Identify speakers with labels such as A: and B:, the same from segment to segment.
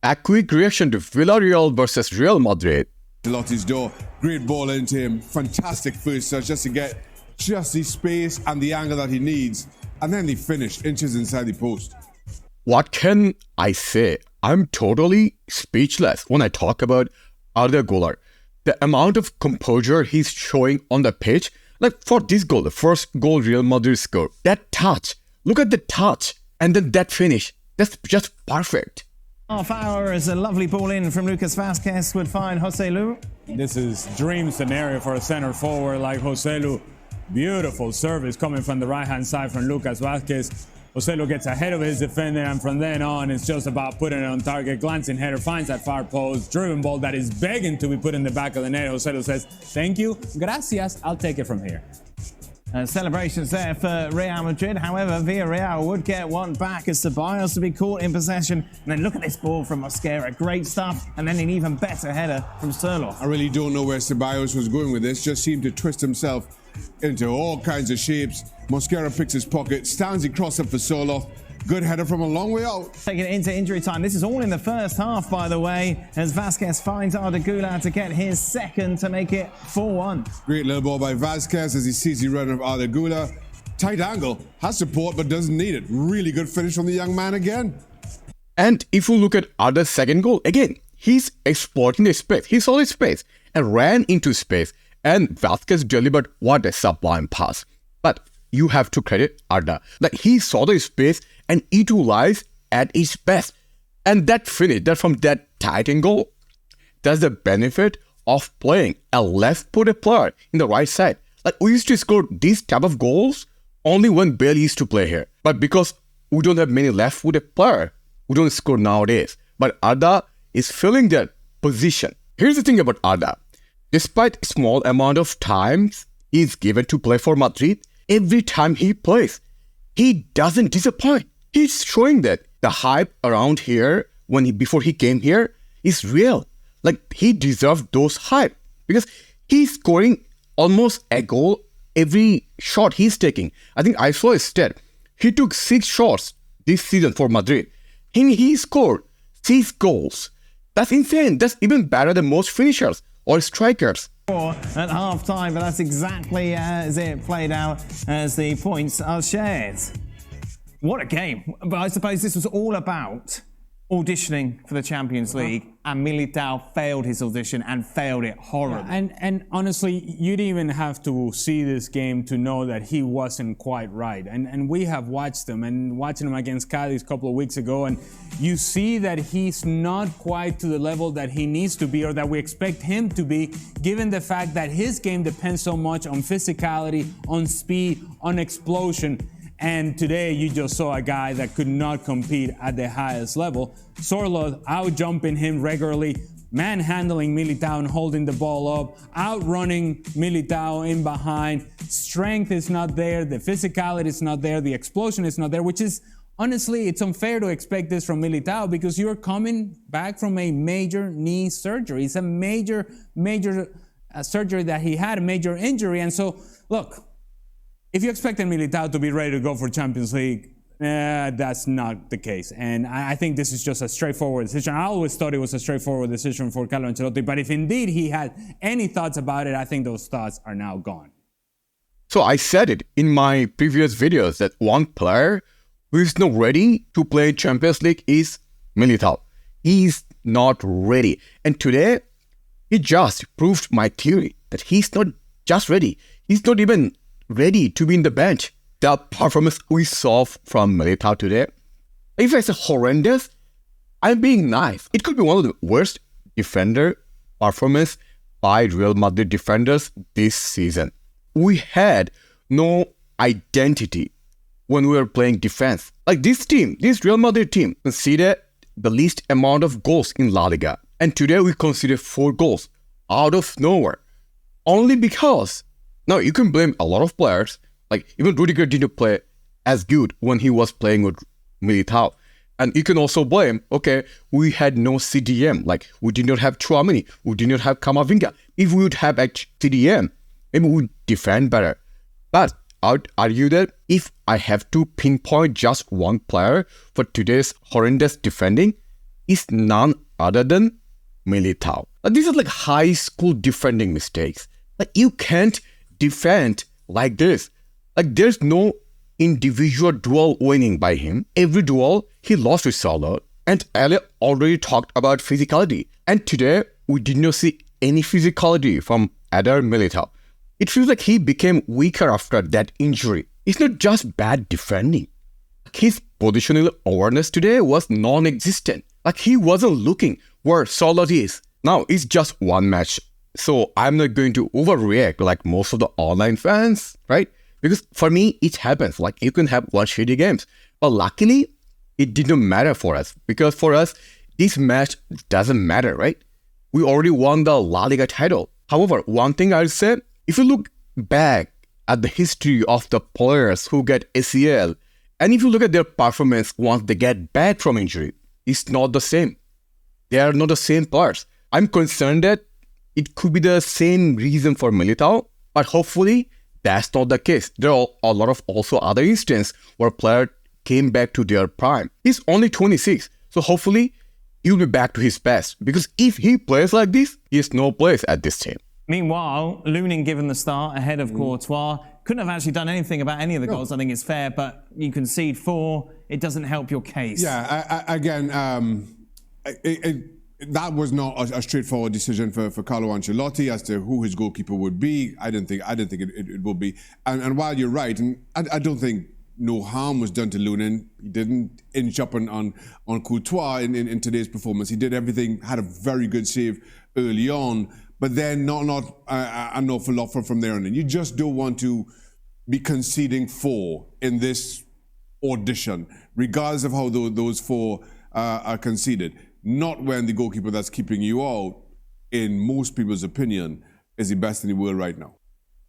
A: A quick reaction to Villarreal versus Real Madrid.
B: Lotti's door, great ball into him, fantastic first touch just to get just the space and the angle that he needs, and then he finished inches inside the post.
A: What can I say? I'm totally speechless when I talk about Arda Guler. The amount of composure he's showing on the pitch, like for this goal, the first goal Real Madrid scored, that touch, look at the touch, and then that finish, that's just perfect.
C: Half hour as a lovely ball in from Lucas Vázquez would find Joselu.
D: This is dream scenario for a center forward like Joselu. Beautiful service coming from the right-hand side from Lucas Vázquez. Joselu gets ahead of his defender, and from then on, it's just about putting it on target. Glancing header finds that far post. Driven ball that is begging to be put in the back of the net. Joselu says, thank you, gracias, I'll take it from here.
C: Celebrations there for Real Madrid. However, Villarreal would get one back as Ceballos to be caught in possession. And then look at this ball from Mosquera. Great stuff. And then an even better header from Sørloth.
B: I really don't know where Ceballos was going with this. Just seemed to twist himself into all kinds of shapes. Mosquera picks his pocket, stands across up for Sørloth. Good header from a long way out.
C: Taking it into injury time. This is all in the first half, by the way, as Vázquez finds Arda Guler to get his second to make it 4-1.
B: Great little ball by Vázquez as he sees the run of Arda Guler. Tight angle, has support but doesn't need it. Really good finish from the young man again.
A: And if you look at Arda's second goal, again, he's exploiting the space. He saw the space and ran into space. And Vázquez delivered what a sublime pass. But you have to credit Arda. Like, he saw the space and utilized at its best. And that finish, that from that tight angle, that's the benefit of playing a left-footed player in the right side. Like, we used to score these type of goals only when Bale used to play here. But because we don't have many left-footed players, we don't score nowadays. But Arda is filling that position. Here's the thing about Arda. Despite a small amount of times he's given to play for Madrid, every time he plays, he doesn't disappoint. He's showing that the hype around here before he came here is real. Like, he deserves those hype because he's scoring almost a goal every shot he's taking. I think I saw a stat. He took 6 shots this season for Madrid and he scored 6 goals. That's insane. That's even better than most finishers or strikers.
C: At half time, but that's exactly as it played out as the points are shared. What a game. But I suppose this was all about auditioning for the Champions League, and Militao failed his audition and failed it horribly.
D: Yeah, and honestly, you didn't even have to see this game to know that he wasn't quite right. And we have watched him, and watching him against Cadiz a couple of weeks ago, and you see that he's not quite to the level that he needs to be or that we expect him to be, given the fact that his game depends so much on physicality, on speed, on explosion. And today you just saw a guy that could not compete at the highest level. Sørloth out-jumping him regularly, manhandling Militao and holding the ball up, outrunning Militao in behind. Strength is not there, the physicality is not there, the explosion is not there, which is, honestly, it's unfair to expect this from Militao because you're coming back from a major knee surgery. It's a major surgery that he had, a major injury. And so, look, if you expected Militao to be ready to go for Champions League, that's not the case. And I think this is just a straightforward decision. I always thought it was a straightforward decision for Carlo Ancelotti, but if indeed he had any thoughts about it, I think those thoughts are now gone.
A: So I said it in my previous videos that one player who is not ready to play Champions League is Militao. He's not ready. And today, he just proved my theory that he's not just ready. He's not even ready to be in the bench. The performance we saw from Militao today, if I say horrendous, I'm being nice. It could be one of the worst defender performance by Real Madrid defenders this season. We had no identity when we were playing defense. Like, this team, this Real Madrid team, conceded the least amount of goals in La Liga. And today we conceded 4 goals out of nowhere. Only because, now you can blame a lot of players, like even Rudiger didn't play as good when he was playing with Militao. And you can also blame, okay, we had no CDM, like we did not have Tchouaméni, we did not have Camavinga. If we would have a CDM, maybe we would defend better. But I would argue that if I have to pinpoint just one player for today's horrendous defending, is none other than Militao. These are like high school defending mistakes. Like you can't defend like this. Like there's no individual duel winning by him. Every duel he lost with Salah. And Ale already talked about physicality. And today we did not see any physicality from Arda Militao. It feels like he became weaker after that injury. It's not just bad defending. His positional awareness today was non-existent. Like he wasn't looking where Salah is. Now it's just one match. So I'm not going to overreact like most of the online fans, right? Because for me, it happens. Like you can have one shitty games. But luckily, it didn't matter for us. Because for us, this match doesn't matter, right? We already won the La Liga title. However, one thing I'll say, if you look back at the history of the players who get ACL, and if you look at their performance once they get back from injury, it's not the same. They are not the same players. I'm concerned that it could be the same reason for Militao, but hopefully that's not the case. There are a lot of also other instances where players came back to their prime. He's only 26, so hopefully he'll be back to his best. Because if he plays like this, he has no place at this team.
C: Meanwhile, Lunin given the start ahead of Courtois. Couldn't have actually done anything about any of the goals, I think it's fair, but you concede 4, it doesn't help your case.
B: Yeah, that was not a straightforward decision for Carlo Ancelotti as to who his goalkeeper would be. I didn't think it would be. And while you're right, and I don't think no harm was done to Lunin. He didn't inch up on Courtois in today's performance. He did everything, had a very good save early on, but then not an awful lot from there on in. You just don't want to be conceding 4 in this audition, regardless of how those 4 are conceded. Not when the goalkeeper that's keeping you out, in most people's opinion, is the best in the world right now.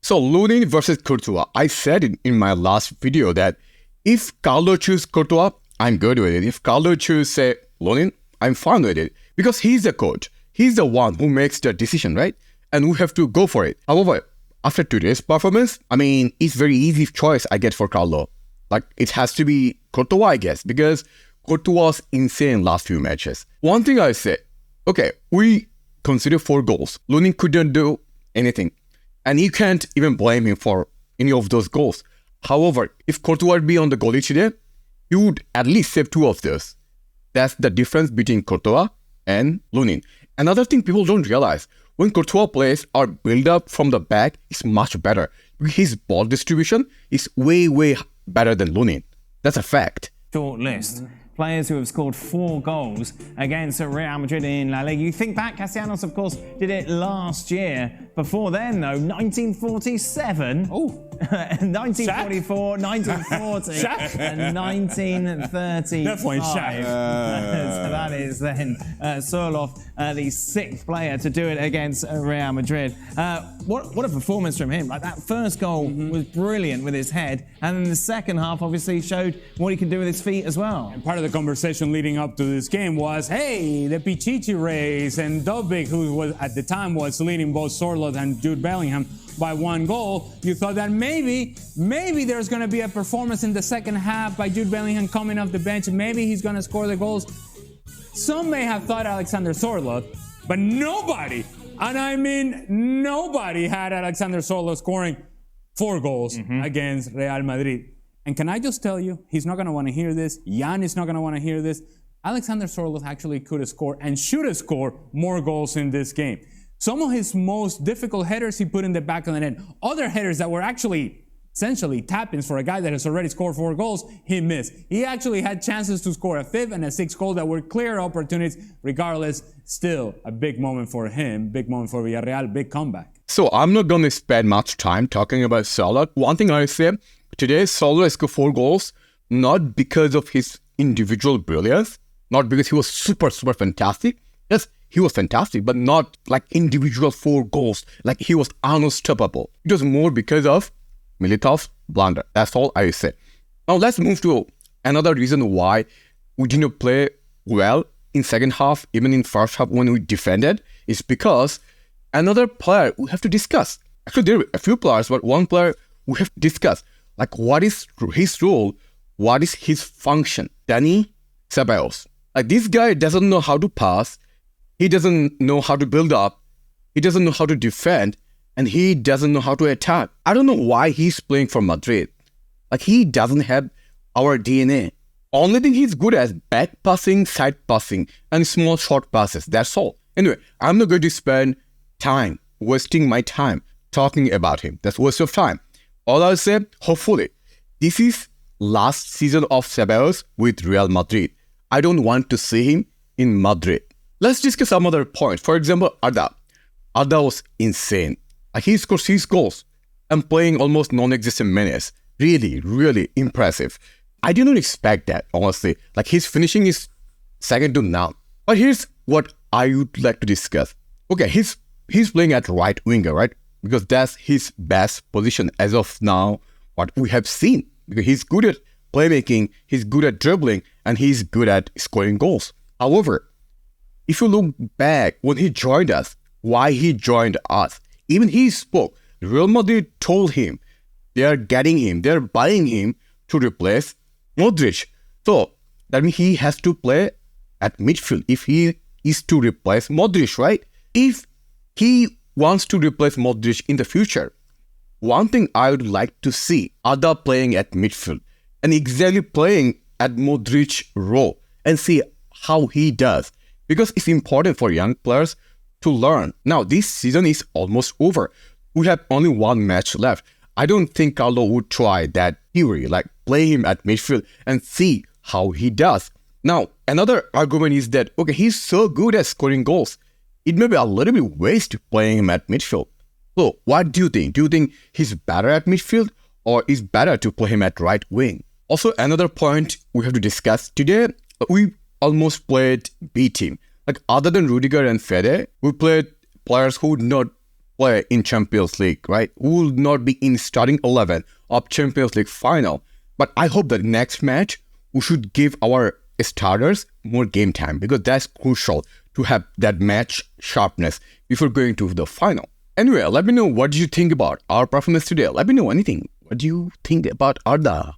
A: So Lunin versus Courtois. I said in my last video that if Carlo chooses Courtois, I'm good with it. If Carlo chooses, say, Lunin, I'm fine with it. Because he's the coach. He's the one who makes the decision, right? And we have to go for it. However, after today's performance, I mean, it's very easy choice I get for Carlo. Like, it has to be Courtois, I guess, because Courtois was insane last few matches. One thing I say, okay, we consider 4 goals. Lunin couldn't do anything. And you can't even blame him for any of those goals. However, if Courtois would be on the goalie today, he would at least save 2 of those. That's the difference between Courtois and Lunin. Another thing people don't realize, when Courtois plays, our build-up from the back is much better. His ball distribution is way, way better than Lunin. That's a fact.
C: Short list. Players who have scored 4 goals against Real Madrid in La Liga. You think back, Castellanos, of course, did it last year. Before then, though, 1947. Oh. 1944, 1940, and 1935.
D: Definitely Shaq.
C: So that is then Sorloth, the 6th player to do it against Real Madrid. What a performance from him. Like, that first goal was brilliant with his head, and then the second half obviously showed what he can do with his feet as well.
D: And part of the conversation leading up to this game was, hey, the Pichichi race, and Dobbik, who was at the time was leading both Sorloth and Jude Bellingham by 1 goal. You thought that maybe there's going to be a performance in the second half by Jude Bellingham coming off the bench, and maybe he's going to score the goals. Some may have thought Alexander Sorloth, but nobody, and I mean nobody, had Alexander Sorloth scoring 4 goals against Real Madrid. And can I just tell you, he's not going to want to hear this. Jan is not going to want to hear this. Alexander Sorloth actually could have scored and should have scored more goals in this game. Some of his most difficult headers he put in the back of the net. Other headers that were actually essentially tap-ins for a guy that has already scored 4 goals, he missed. He actually had chances to score a 5th and a 6th goal that were clear opportunities. Regardless, still a big moment for him, big moment for Villarreal, big comeback.
A: So I'm not going to spend much time talking about Sorloth. One thing I say, today Sorloth scored 4 goals, not because of his individual brilliance, not because he was super fantastic. Yes, he was fantastic, but not like individual 4 goals, like he was unstoppable. It was more because of Militao's blunder. That's all I say. Now let's move to another reason why we didn't play well in second half, even in first half when we defended, is because another player we have to discuss. Actually, there are a few players, but one player we have to discuss. Like, what is his role? What is his function? Dani Ceballos. Like, this guy doesn't know how to pass. He doesn't know how to build up. He doesn't know how to defend. And he doesn't know how to attack. I don't know why he's playing for Madrid. Like, he doesn't have our DNA. Only thing he's good at is back passing, side passing, and small short passes. That's all. Anyway, I'm not going to spend time, wasting my time talking about him. That's waste of time. All I'll say, hopefully, this is last season of Ceballos with Real Madrid. I don't want to see him in Madrid. Let's discuss some other points. For example, Arda. Arda was insane. Like, he scored 6 goals and playing almost non-existent minutes. Really, really impressive. I didn't expect that, honestly. Like, his finishing is second to none. But here's what I would like to discuss. Okay, he's playing at right winger, right? Because that's his best position as of now, what we have seen. Because he's good at playmaking, he's good at dribbling, and he's good at scoring goals. However, if you look back when he joined us, why he joined us, even he spoke. Real Madrid told him they are getting him, they are buying him to replace Modric. So that means he has to play at midfield if he is to replace Modric, right? If he wants to replace Modric in the future, one thing I would like to see Arda playing at midfield and exactly playing at Modric role and see how he does. Because it's important for young players to learn. Now, this season is almost over. We have only one match left. I don't think Carlo would try that theory, like play him at midfield and see how he does. Now, another argument is that, okay, he's so good at scoring goals. It may be a little bit waste playing him at midfield. So, what do you think? Do you think he's better at midfield or is better to play him at right wing? Also, another point we have to discuss today, we almost played B team. Like, other than Rudiger and Fede, we played players who would not play in Champions League, right? Who will not be in starting 11 of Champions League final. But I hope that next match, we should give our starters more game time because that's crucial to have that match sharpness before going to the final. Anyway, let me know what you think about our performance today. Let me know anything. What do you think about Arda?